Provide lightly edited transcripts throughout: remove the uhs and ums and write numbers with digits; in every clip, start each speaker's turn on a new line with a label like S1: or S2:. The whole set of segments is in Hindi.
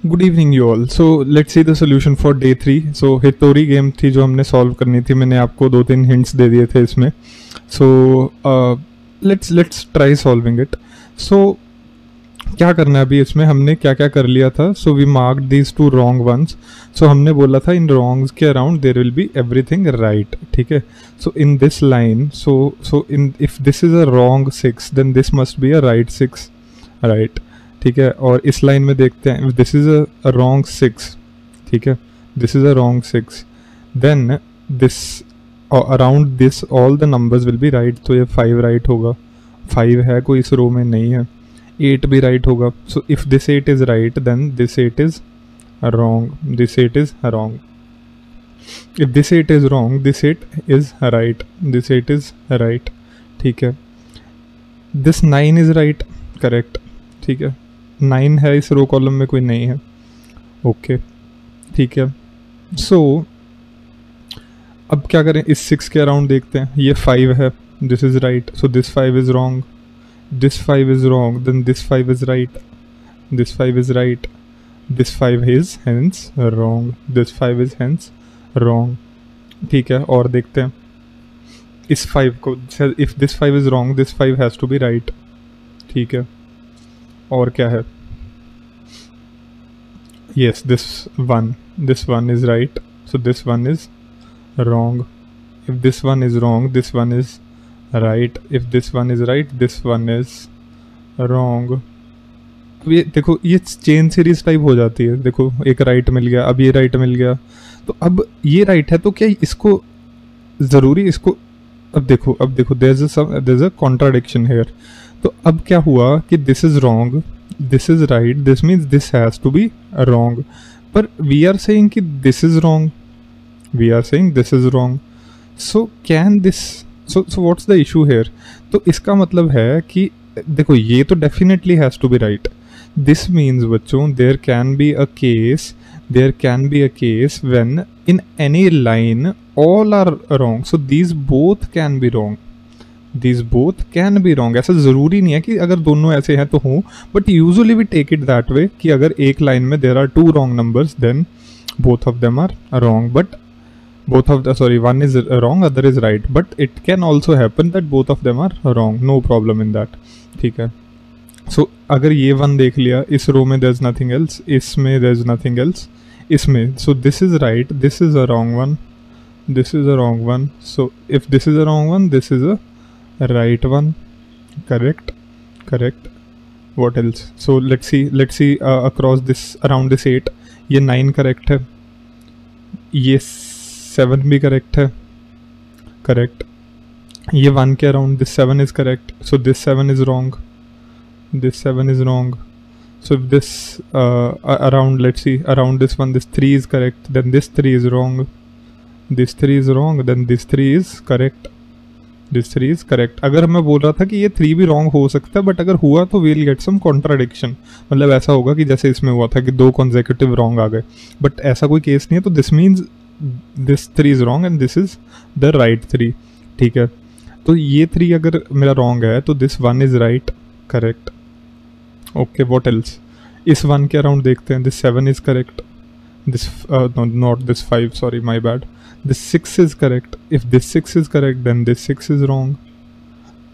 S1: Good evening you all. So let's see the solution for day 3। So Hitori game थी जो हमने सॉल्व करनी थी, मैंने आपको 2-3 हिंट्स दे दिए थे इसमें। So let's try solving it. So क्या करना है अभी इसमें, हमने क्या क्या कर लिया था। So we marked these two wrong ones. So हमने बोला था इन रॉन्ग्स के around there will be everything right, ठीक है। So in this line, so in if this is a wrong 6 then this must be a right 6, right, ठीक है। और इस लाइन में देखते हैं, if this is a wrong 6, ठीक है, this is a wrong 6, then this around this all the numbers will be right. तो ये 5 राइट होगा, 5 है, कोई इस रो में नहीं है। 8 भी राइट होगा। So if this 8 is right then this 8 is wrong, this 8 is wrong. If this 8 is wrong this 8 is right, this 8 is right, ठीक है। दिस 9 इज राइट, करेक्ट, ठीक है। 9 है इस रो कॉलम में, कोई नहीं है, ओके, ठीक है। सो अब क्या करें, इस 6 के अराउंड देखते हैं। ये 5 है, this is right, so this 5 is wrong, this 5 is wrong, then this 5 is right, this 5 is right, this 5 is hence wrong, this 5 is hence wrong, ठीक है। और देखते हैं इस 5 को, if this 5 is wrong this 5 has to be right, ठीक है। और क्या है, yes this one is right, so this one is wrong, if this one is wrong this one is right, if this one is right this one is wrong. ये देखो, ये चेन सीरीज टाइप हो जाती है। देखो एक राइट मिल गया, अब ये राइट मिल गया, तो अब ये राइट है, तो क्या इसको ज़रूरी इसको, अब देखो there is a contradiction here. तो अब क्या हुआ कि this is wrong, this is right, this means this has to be wrong, पर वी आर सेइंग कि this is wrong, we are saying this is wrong. So can this, so what's the issue here. तो इसका मतलब है कि देखो ये तो definitely has to be right. This means बच्चों there can be a case when in any line all are wrong, so these both can be wrong, these both can be wrong. ऐसा ज़रूरी नहीं है कि अगर दोनों ऐसे हैं तो हों, but usually we take it that way कि अगर एक लाइन में there are 2 wrong numbers then both of them are wrong, but one is wrong, other is right, but it can also happen that both of them are wrong, no problem in that, ठीक है। So अगर ये वन देख लिया, इस रो में there's nothing else, इसमें there's nothing else, इसमें, so this is right, this is a wrong one, this is a wrong one, so if this is a wrong one this is a right one, correct, what else। so let's see across this, around this 8, ये 9 करेक्ट है, ये 7 भी करेक्ट है, करेक्ट। ये 1 के around this 7 is correct, so this 7 is wrong, this 7 is wrong. So if this around, let's see around this one, this 3 is correct, then this 3 is wrong, this 3 is wrong, then this 3 is correct, this 3 is correct. अगर मैं बोल रहा था कि ये 3 भी रॉन्ग हो सकता है, बट अगर हुआ तो वील गेट सम कॉन्ट्राडिक्शन, मतलब ऐसा होगा कि जैसे इसमें हुआ था कि 2 कॉन्सेक्यूटिव रॉन्ग आ गए, बट ऐसा कोई केस नहीं है। तो this means this 3 is wrong and this is the right 3, ठीक है। तो ये 3 अगर मेरा रॉन्ग है तो this 1 is right, correct, okay. What else, इस 1 के अराउंड देखते हैं, this 7 is correct, this not this 5, sorry my bad, this 6 is correct, if this 6 is correct then this 6 is wrong,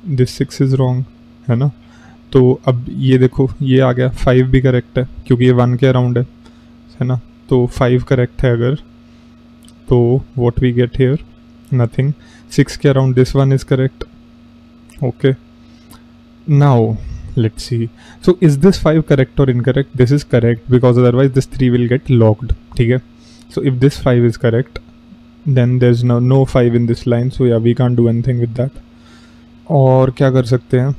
S1: this 6 is wrong, है ना। तो अब ये देखो ये आ गया, 5 भी करेक्ट है क्योंकि ये 1 के अराउंड है ना, तो 5 करेक्ट है अगर, तो what we get here, nothing। 6 के around this one is correct, okay। now let's see, so is this 5 correct or incorrect? This is correct because otherwise this 3 will get locked, ठीक है। so if this 5 is correct then there's no 5 in this line, so yeah we can't do anything with that। और क्या कर सकते हैं,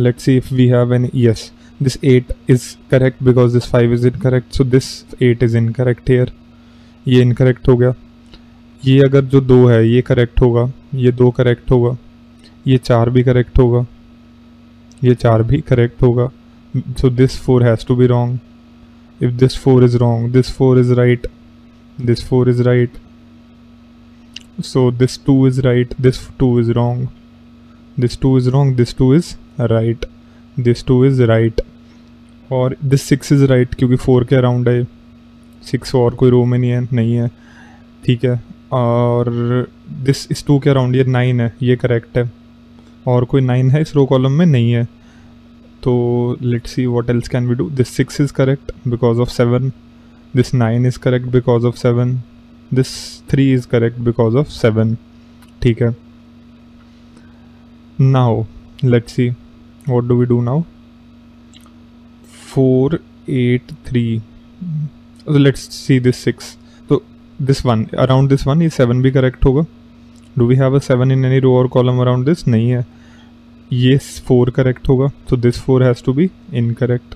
S1: let's see if we have any, yes this 8 is correct because this 5 is incorrect, so this 8 is incorrect here, ये इनकरेक्ट हो गया। ये अगर जो 2 है ये करेक्ट होगा, ये 2 करेक्ट होगा, ये 4 भी करेक्ट होगा, ये 4 भी करेक्ट होगा, so this 4 has to be wrong. If this 4 is wrong this 4 is right, this 4 is right, so this 2 is right, this 2 is wrong, this 2 is wrong, this 2 is right, this 2 is right, और दिस 6 इज़ राइट क्योंकि 4 के अराउंड है, 6 और कोई रो में नहीं है, ठीक है। और दिस इस 2 के अराउंड, ये 9 है, ये करेक्ट है, और कोई 9 है इस रो कॉलम में नहीं है। तो let's see what else can we do. This 6 is correct because of 7, this 9 is correct because of 7, this 3 is correct because of 7, ठीक है। Now let's see what do we do now. 4 8 3, let's see this 6, तो this one around this one, ये 7 भी करेक्ट होगा। Do we have a 7 in any row और कॉलम अराउंड दिस? नहीं है। ये 4 करेक्ट होगा, तो this 4 has to be incorrect,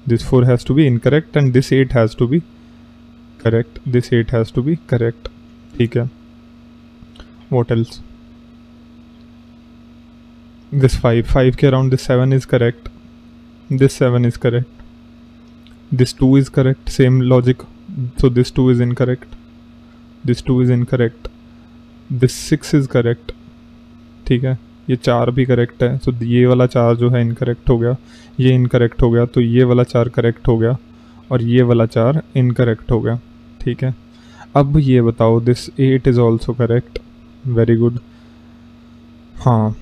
S1: this 4 has to be incorrect, and this 8 has to be correct, this 8 has to be correct, ठीक है। What else? दिस 5 के around this 7 is correct, this 7 is correct, this 2 is correct, same logic, so this 2 is incorrect, this 2 is incorrect, this 6 is correct, ठीक है। ये 4 भी करेक्ट है, so ये वाला 4 जो है इनकरेक्ट हो गया, ये इनकरेक्ट हो गया, तो ये वाला 4 करेक्ट हो गया, और ये वाला 4 इनकरेक्ट हो गया, ठीक है। अब ये बताओ, this 8 is also correct, very good. हाँ,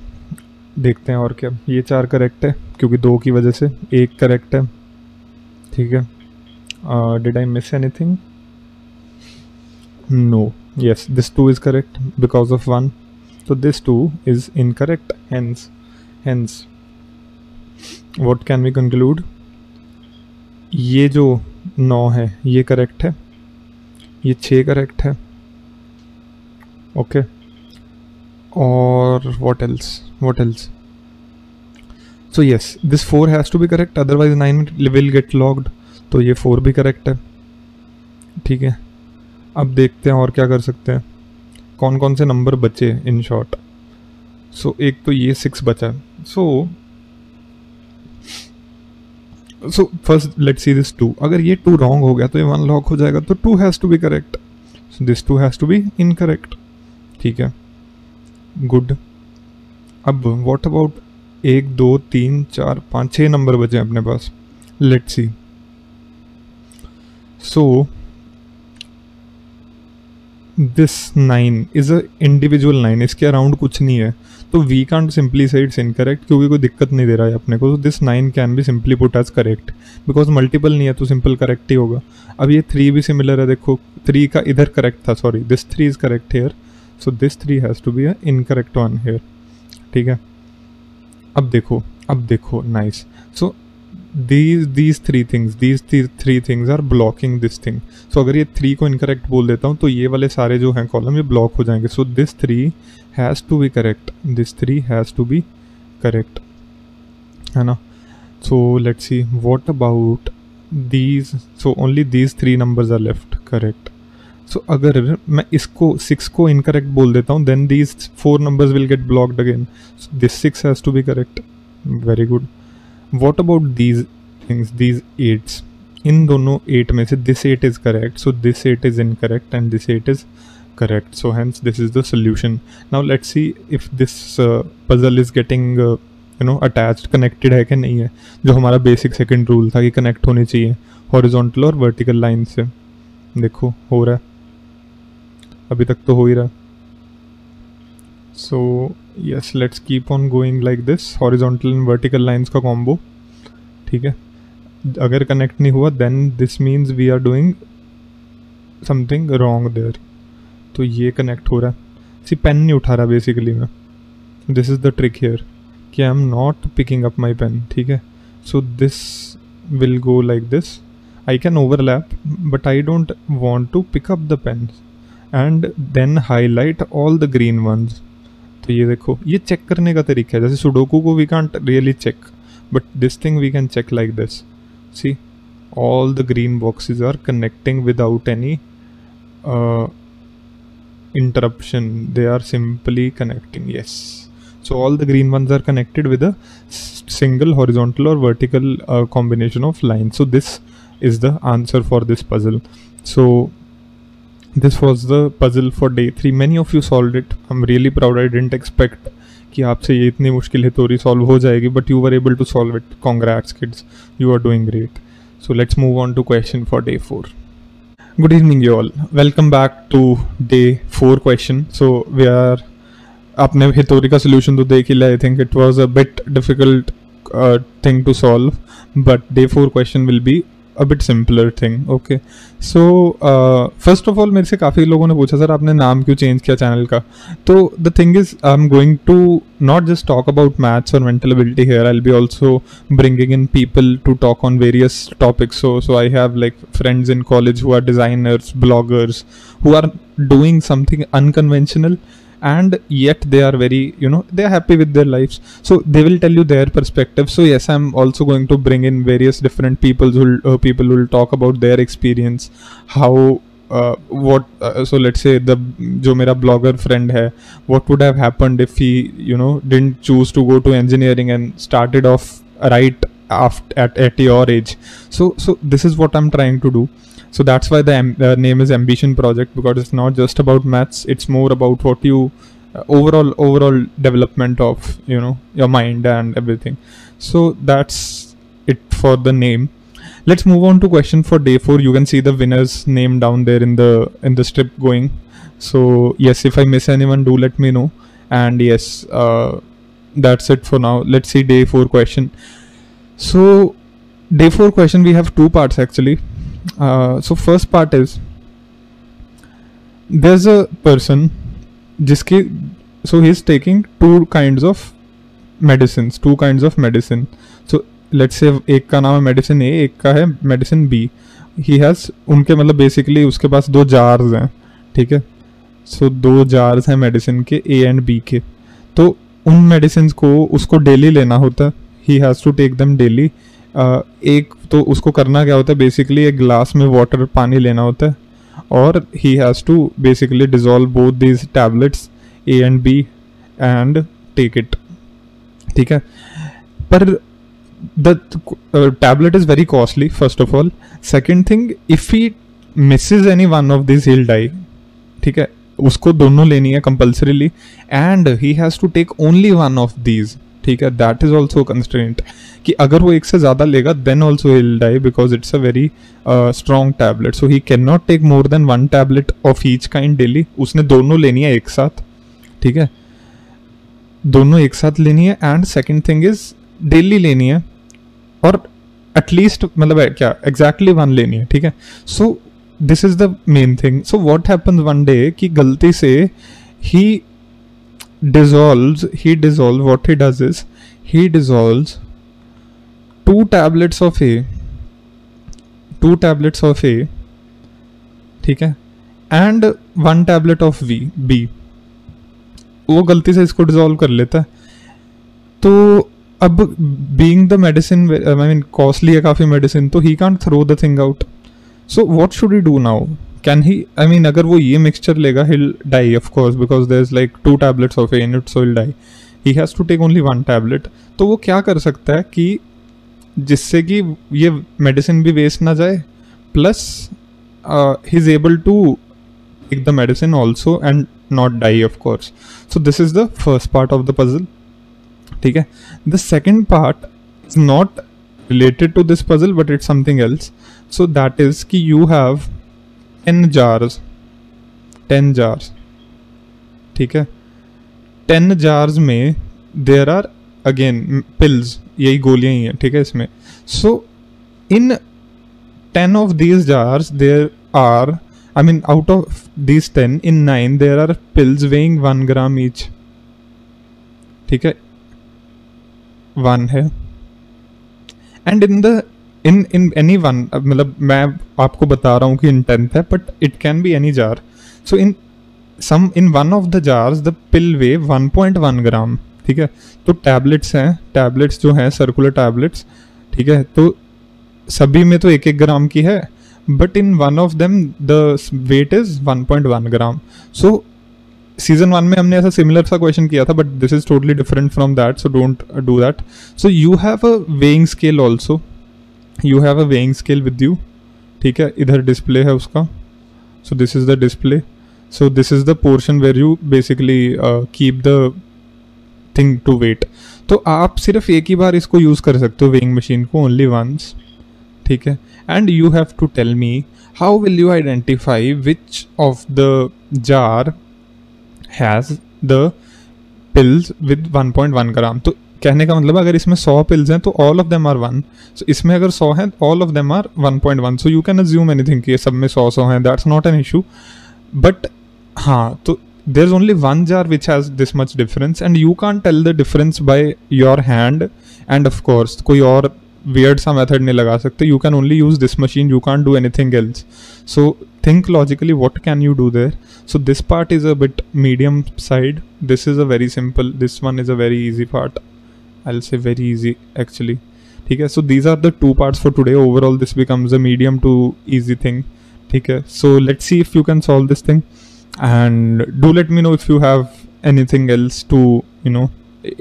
S1: देखते हैं और क्या। ये 4 करेक्ट है क्योंकि 2 की वजह से, 1 करेक्ट है, ठीक है। Did I miss anything? No, yes, this 2 is correct because of 1, तो this 2 is incorrect, hence what can we conclude? ये जो 9 है ये करेक्ट है, ये 6 करेक्ट है, ओके। और what else? So yes, this 4 has to be correct, otherwise 9 will get logged, तो ये 4 भी करेक्ट है, ठीक है। अब देखते हैं और क्या कर सकते हैं, कौन कौन से नंबर बचे इन शॉर्ट। सो एक तो ये 6 बचा है, so first let's see this 2, अगर ये 2 रॉन्ग हो गया तो ये 1 लॉक हो जाएगा, तो 2 has to be correct, so this 2 has to be incorrect, ठीक है, गुड। अब व्हाट अबाउट 1 2 3 4 5 6 नंबर बचे हैं अपने पास, let's see. So this 9 is a individual 9, इसके अराउंड कुछ नहीं है, तो we can't simply say it's incorrect क्योंकि कोई दिक्कत नहीं दे रहा है अपने को, तो this 9 can be simply put as correct because multiple नहीं है, तो सिंपल करेक्ट ही होगा। अब ये 3 भी सिमिलर है, देखो 3 का इधर करेक्ट था, sorry this 3 is correct here, so this 3 has to be a incorrect one here, ठीक है। अब देखो nice, so these three things are blocking this thing, so अगर ये 3 को इनकरेक्ट बोल देता हूँ तो ये वाले सारे जो हैं कॉलम ये ब्लॉक हो जाएंगे, so this 3 has to be correct, this 3 has to be correct, है ना। so let's see what about these, so only these 3 numbers are left, correct। so अगर मैं इसको 6 को इनकरेक्ट बोल देता हूँ then these 4 numbers will get blocked again, so this 6 has to be correct, very good। what about these things, these 8s, इन दोनों 8 में से this 8 is correct, so this 8 is incorrect and this 8 is correct, so hence this is the solution। now let's see if this puzzle is getting attached, connected है कि नहीं है, जो हमारा बेसिक सेकंड रूल था कि कनेक्ट होनी चाहिए हॉरिजॉन्टल और वर्टिकल लाइन से। देखो हो रहा है, अभी तक तो हो ही रहा। So yes, let's keep on going like this, horizontal and vertical lines का कॉम्बो, ठीक है। अगर कनेक्ट नहीं हुआ then this means we are doing something wrong there, तो ये कनेक्ट हो रहा है। सी पेन नहीं उठा रहा बेसिकली मैं, this is the trick here कि I am not picking up my pen, ठीक है। So this will go like this, I can overlap but I don't want to pick up the pens and then highlight all the green ones। तो ये देखो, ये चेक करने का तरीका है, जैसे सुडोकू को we can't really check but this thing we can check like this, see all the green boxes are connecting without any interruption, they are simply connecting, yes, so all the green ones are connected with a single horizontal or vertical combination of lines, so this is the answer for this puzzle। so this was the puzzle for day 3, many of you solved it, I'm really proud, I didn't expect कि आपसे ये इतनी मुश्किल है तो सॉल्व हो जाएगी, but you were able to solve it. Congrats kids, you are doing great. So let's move on to question for day 4. Good evening, you all. Welcome back to day 4 question. So we are. आपने हितोरी का solution तो देख ही लिया. I think it was a bit difficult thing to solve, but day 4 question will be a bit simpler thing. Okay. So first of all, मेरे से काफ़ी लोगों ने पूछा सर आपने नाम क्यों चेंज किया चैनल का. तो the thing is I'm going to not just talk about maths or mental ability here. I'll be also bringing in people to talk on various topics. So I have like friends in college who are designers, bloggers, who are doing something unconventional, and yet they are very, they are happy with their lives, so they will tell you their perspective. So yes, I'm also going to bring in various different people who will talk about their experience, how so let's say जो मेरा blogger friend है, what would have happened if he didn't choose to go to engineering and started off right at your age. So this is what I'm trying to do. So that's why the name is Ambition Project, because it's not just about maths, it's more about what you overall development of your mind and everything. So that's it for the name. Let's move on to question for day 4. You can see the winner's name down there in the strip going. So yes, if I miss anyone, do let me know. And yes, that's it for now. Let's see day 4 question. So day 4 question, we have 2 parts actually. So first part is, there's a person जिसकी, so he's taking 2 kinds of medicines. So let's say एक का नाम है medicine A, एक का है medicine B. He has, उनके मतलब basically उसके पास 2 jars हैं, ठीक है. So 2 jars हैं medicine के A and B के. तो उन medicines को उसको daily लेना होता है. He has to take them daily. एक तो उसको करना क्या होता है, बेसिकली एक ग्लास में वाटर पानी लेना होता है, और he has to basically dissolve both these tablets A and B and take it, ठीक है. पर the tablet is very costly first of all. Second thing, if he misses any one of this he'll die, ठीक है. उसको दोनों लेनी है compulsorily, and he has to take only one of these, ठीक है. दैट इज ऑल्सो कंस्ट्रेंट कि अगर वो एक से ज़्यादा लेगा then also he'll die, because it's a very strong tablet. So he can not take more than 1 tablet of each kind daily. उसने दोनों लेनी है एक साथ, ठीक है. दोनों एक साथ लेनी है, and second thing is daily लेनी है, और एटलीस्ट मतलब क्या एग्जैक्टली 1 लेनी है, ठीक है. So this is the main thing. So what happens one day कि गलती से ही dissolves, what he does is he dissolves 2 tablets of A, ठीक है, and 1 tablet of B. वो गलती से इसको डिजॉल्व कर लेता है. तो अब being the medicine, I mean costly है काफ़ी medicine, तो he can't throw the thing out. So what should he do now? Can he, I mean अगर वो ये मिक्सचर लेगा he'll die of course, because there's like 2 tablets of A in it, so he'll die. He has to take only 1 tablet. तो वो क्या कर सकता है कि जिससे कि ये मेडिसिन भी वेस्ट ना जाए, plus he is able to take the medicine also and not die of course. So this is the first part of the puzzle, ठीक है. The second part is not related to this puzzle, but it's something else. So that is कि you have 10 jars, ठीक है. 10 jars में there are again pills, यही गोलियां ही हैं, ठीक है इसमें. So in 10 of these jars there are, I mean out of these 10, in 9 there are pills weighing 1 gram each, ठीक है. 1 है, and in any one, मतलब मैं आपको बता रहा हूँ कि in 10th है, but it can be any jar. So in one of the jars the pill weigh 1.1 gram, ठीक है. तो टैबलेट्स हैं, टैबलेट्स जो हैं सर्कुलर टैबलेट्स, ठीक है. तो सभी में तो 1-1 ग्राम की है, but in one of them the weight is 1.1 gram. So season 1 में हमने ऐसा सिमिलर सा क्वेश्चन किया था, but this is totally different from that, so don't do that. So you have a weighing scale also, you have a weighing scale with you, ठीक है. इधर डिस्प्ले है उसका, so this is the display. So this is the portion where you basically keep the thing to wait, तो आप सिर्फ एक ही बार इसको यूज़ कर सकते हो वेइंग मशीन को, ओनली वंस, ठीक है। And you have to tell me how will you identify which of the jar has the pills with 1.1 gram. तो कहने का मतलब अगर इसमें 100 पिल्स हैं तो all of them are 1, so इसमें अगर 100 हैं all of them are 1.1, so you can assume anything कि ये सब में 100 हैं, that's not an issue. But हाँ, तो there is only one jar which has this much difference and you can't tell the difference by your hand, and of course कोई और weird सा मेथड नहीं लगा सकते, you can only use this machine, you can't do anything else. So think logically, what can you do there? So this part is a bit medium side, this is a very simple, this one is a very easy part, I'll say very easy actually, ठीक है। So these are the two parts for today, overall this becomes a medium to easy thing, ठीक है। So let's see if you can solve this thing, and do let me know if you have anything else to, you know,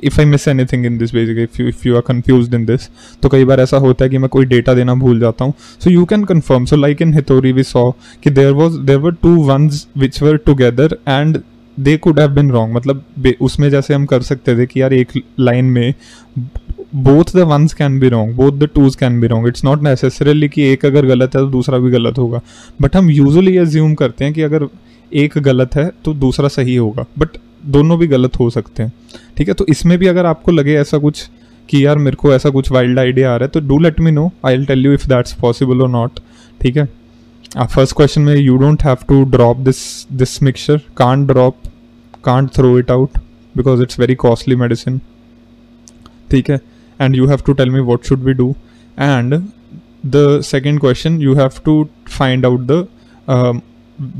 S1: if I miss anything in this, basically if you are confused in this, तो कई बार ऐसा होता है कि मैं कोई डेटा देना भूल जाता हूँ, so you can confirm. So like in Hitori we saw कि there were two ones which were together and they could have been wrong, मतलब उसमें जैसे हम कर सकते थे कि यार एक लाइन में both the ones can be wrong, both the twos can be wrong, it's not necessarily कि एक अगर गलत है तो दूसरा भी गलत होगा, बट हम यूजुअली assume करते हैं कि अगर एक गलत है तो दूसरा सही होगा, बट दोनों भी गलत हो सकते हैं, ठीक है। तो इसमें भी अगर आपको लगे ऐसा कुछ कि यार मेरे को ऐसा कुछ वाइल्ड आइडिया आ रहा है, तो do let me know, I will tell you if that's possible or not, ठीक है। फर्स्ट क्वेश्चन में you don't have to drop this mixture, can't throw it out because it's very costly medicine, ठीक है। And you have to tell me what should we do, and the second question you have to find out the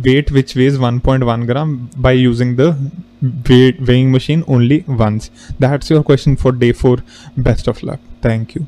S1: weight which weighs 1.1 gram by using the weighing machine only once. That's your question for day 4. Best of luck. Thank you.